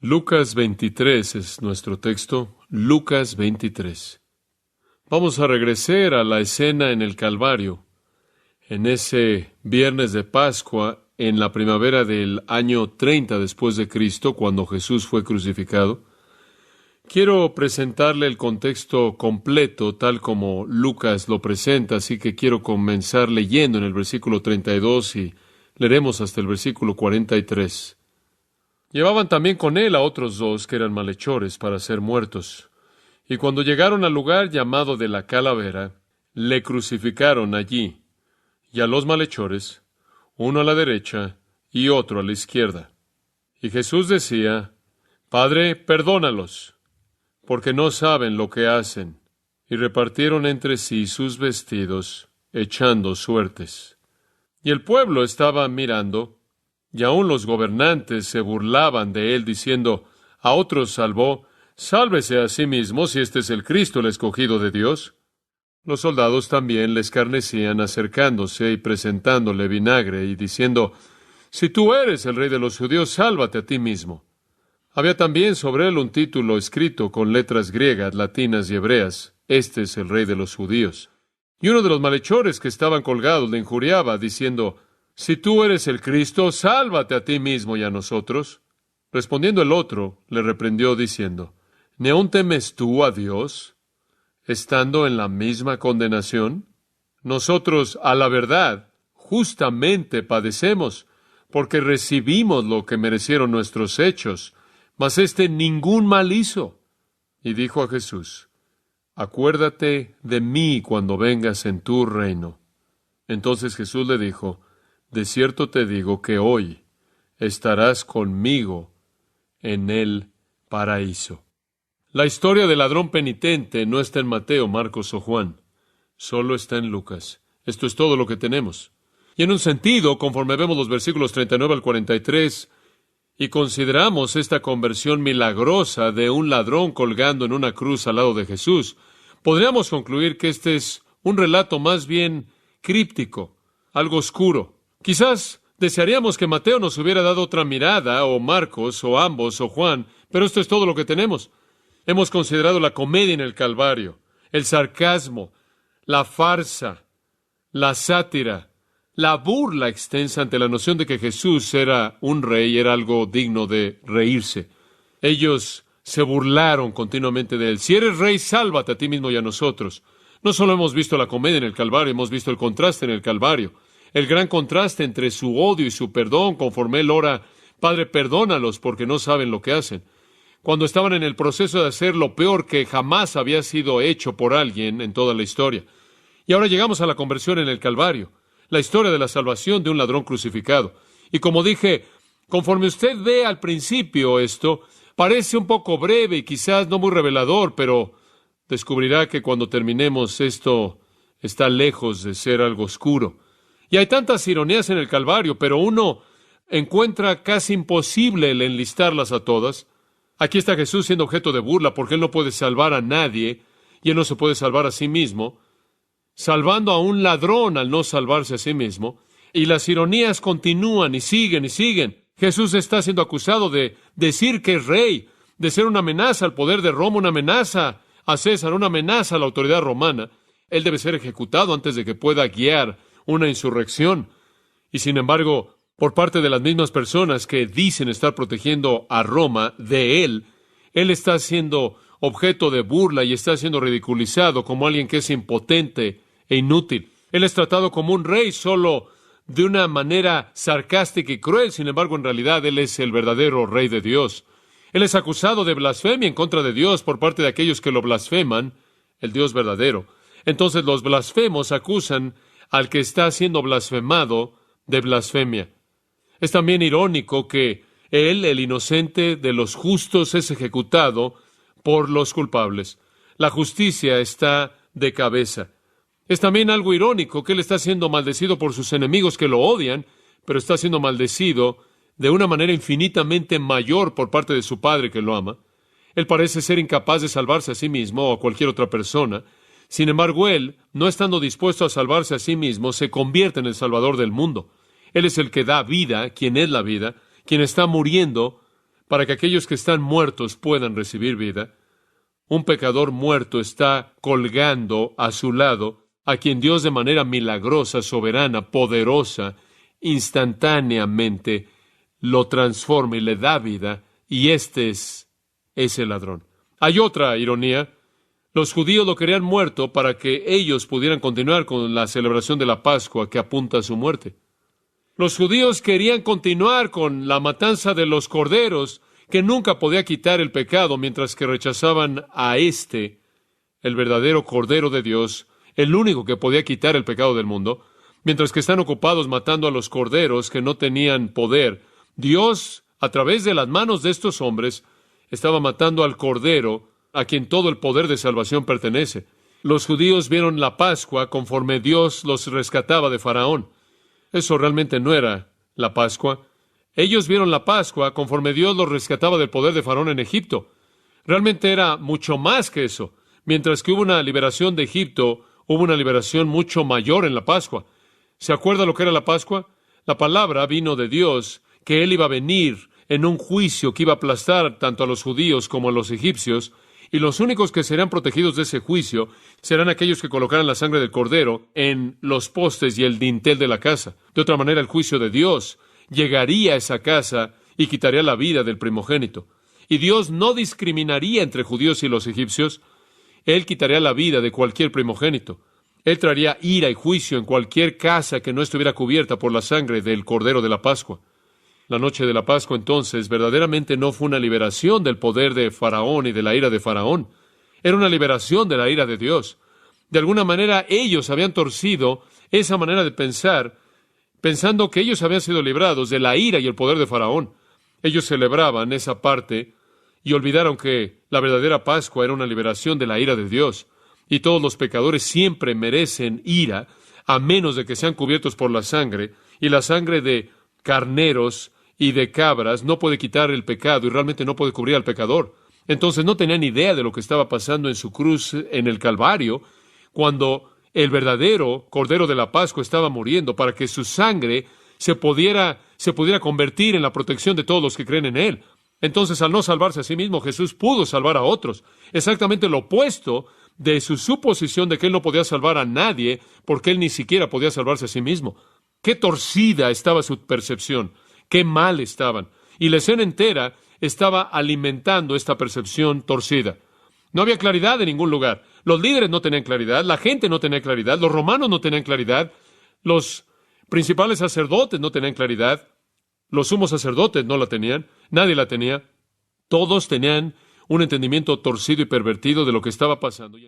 Lucas 23 es nuestro texto. Lucas 23. Vamos a regresar a la escena en el Calvario, en ese viernes de Pascua, en la primavera del año 30 después de Cristo, cuando Jesús fue crucificado. Quiero presentarle el contexto completo, tal como Lucas lo presenta, así que quiero comenzar leyendo en el versículo 32 y leeremos hasta el versículo 43. Llevaban también con él a otros dos que eran malhechores para ser muertos. Y cuando llegaron al lugar llamado de la Calavera, le crucificaron allí, y a los malhechores, uno a la derecha y otro a la izquierda. Y Jesús decía: Padre, perdónalos, porque no saben lo que hacen. Y repartieron entre sí sus vestidos, echando suertes. Y el pueblo estaba mirando, y aun los gobernantes se burlaban de él, diciendo: a otros salvó, sálvese a sí mismo si este es el Cristo, el escogido de Dios. Los soldados también le escarnecían, acercándose y presentándole vinagre, y diciendo: si tú eres el rey de los judíos, sálvate a ti mismo. Había también sobre él un título escrito con letras griegas, latinas y hebreas: este es el rey de los judíos. Y uno de los malhechores que estaban colgados le injuriaba, diciendo: si tú eres el Cristo, sálvate a ti mismo y a nosotros. Respondiendo el otro, le reprendió diciendo: ¿ni aun temes tú a Dios, estando en la misma condenación? Nosotros, a la verdad, justamente padecemos, porque recibimos lo que merecieron nuestros hechos, mas éste ningún mal hizo. Y dijo a Jesús: acuérdate de mí cuando vengas en tu reino. Entonces Jesús le dijo: de cierto te digo que hoy estarás conmigo en el paraíso. La historia del ladrón penitente no está en Mateo, Marcos o Juan. Solo está en Lucas. Esto es todo lo que tenemos. Y en un sentido, conforme vemos los versículos 39 al 43, y consideramos esta conversión milagrosa de un ladrón colgando en una cruz al lado de Jesús, podríamos concluir que este es un relato más bien críptico, algo oscuro. Quizás desearíamos que Mateo nos hubiera dado otra mirada, o Marcos, o ambos, o Juan, pero esto es todo lo que tenemos. Hemos considerado la comedia en el Calvario, el sarcasmo, la farsa, la sátira, la burla extensa ante la noción de que Jesús era un rey, era algo digno de reírse. Ellos se burlaron continuamente de él. Si eres rey, sálvate a ti mismo y a nosotros. No solo hemos visto la comedia en el Calvario, hemos visto el contraste en el Calvario. El gran contraste entre su odio y su perdón, conforme él ora: Padre, perdónalos porque no saben lo que hacen. Cuando estaban en el proceso de hacer lo peor que jamás había sido hecho por alguien en toda la historia. Y ahora llegamos a la conversión en el Calvario, la historia de la salvación de un ladrón crucificado. Y como dije, conforme usted ve al principio esto, parece un poco breve y quizás no muy revelador, pero descubrirá que cuando terminemos esto está lejos de ser algo oscuro. Y hay tantas ironías en el Calvario, pero uno encuentra casi imposible el enlistarlas a todas. Aquí está Jesús siendo objeto de burla porque él no puede salvar a nadie y él no se puede salvar a sí mismo, salvando a un ladrón al no salvarse a sí mismo. Y las ironías continúan y siguen y siguen. Jesús está siendo acusado de decir que es rey, de ser una amenaza al poder de Roma, una amenaza a César, una amenaza a la autoridad romana. Él debe ser ejecutado antes de que pueda guiar una insurrección. Y sin embargo, por parte de las mismas personas que dicen estar protegiendo a Roma de él está siendo objeto de burla y está siendo ridiculizado como alguien que es impotente e inútil. Él es tratado como un rey solo de una manera sarcástica y cruel. Sin embargo, en realidad, él es el verdadero rey de Dios. Él es acusado de blasfemia en contra de Dios por parte de aquellos que lo blasfeman, el Dios verdadero. Entonces los blasfemos acusan al que está siendo blasfemado de blasfemia. Es también irónico que él, el inocente de los justos, es ejecutado por los culpables. La justicia está de cabeza. Es también algo irónico que él está siendo maldecido por sus enemigos que lo odian, pero está siendo maldecido de una manera infinitamente mayor por parte de su Padre que lo ama. Él parece ser incapaz de salvarse a sí mismo o a cualquier otra persona. Sin embargo, él, no estando dispuesto a salvarse a sí mismo, se convierte en el Salvador del mundo. Él es el que da vida, quien es la vida, quien está muriendo para que aquellos que están muertos puedan recibir vida. Un pecador muerto está colgando a su lado a quien Dios de manera milagrosa, soberana, poderosa, instantáneamente lo transforma y le da vida, y este es ese ladrón. Hay otra ironía. Los judíos lo querían muerto para que ellos pudieran continuar con la celebración de la Pascua que apunta a su muerte. Los judíos querían continuar con la matanza de los corderos, que nunca podía quitar el pecado, mientras que rechazaban a el verdadero Cordero de Dios, el único que podía quitar el pecado del mundo. Mientras que están ocupados matando a los corderos que no tenían poder, Dios, a través de las manos de estos hombres, estaba matando al Cordero, a quien todo el poder de salvación pertenece. Los judíos vieron la Pascua conforme Dios los rescataba de Faraón. Eso realmente no era la Pascua. Ellos vieron la Pascua conforme Dios los rescataba del poder de Faraón en Egipto. Realmente era mucho más que eso. Mientras que hubo una liberación de Egipto, hubo una liberación mucho mayor en la Pascua. ¿Se acuerda lo que era la Pascua? La palabra vino de Dios, que Él iba a venir en un juicio que iba a aplastar tanto a los judíos como a los egipcios, y los únicos que serán protegidos de ese juicio serán aquellos que colocaran la sangre del cordero en los postes y el dintel de la casa. De otra manera, el juicio de Dios llegaría a esa casa y quitaría la vida del primogénito. Y Dios no discriminaría entre judíos y los egipcios. Él quitaría la vida de cualquier primogénito. Él traería ira y juicio en cualquier casa que no estuviera cubierta por la sangre del Cordero de la Pascua. La noche de la Pascua, entonces, verdaderamente no fue una liberación del poder de Faraón y de la ira de Faraón. Era una liberación de la ira de Dios. De alguna manera, ellos habían torcido esa manera de pensar, pensando que ellos habían sido librados de la ira y el poder de Faraón. Ellos celebraban esa parte y olvidaron que la verdadera Pascua era una liberación de la ira de Dios. Y todos los pecadores siempre merecen ira, a menos de que sean cubiertos por la sangre, y la sangre de carneros y de cabras no puede quitar el pecado y realmente no puede cubrir al pecador. Entonces no tenían idea de lo que estaba pasando en su cruz en el Calvario, cuando el verdadero Cordero de la Pascua estaba muriendo para que su sangre se pudiera convertir en la protección de todos los que creen en Él. Entonces, al no salvarse a sí mismo, Jesús pudo salvar a otros. Exactamente lo opuesto de su suposición de que Él no podía salvar a nadie, porque Él ni siquiera podía salvarse a sí mismo. Qué torcida estaba su percepción, qué mal estaban. Y la escena entera estaba alimentando esta percepción torcida. No había claridad en ningún lugar. Los líderes no tenían claridad, la gente no tenía claridad, los romanos no tenían claridad, los principales sacerdotes no tenían claridad, los sumos sacerdotes no la tenían, nadie la tenía. Todos tenían un entendimiento torcido y pervertido de lo que estaba pasando.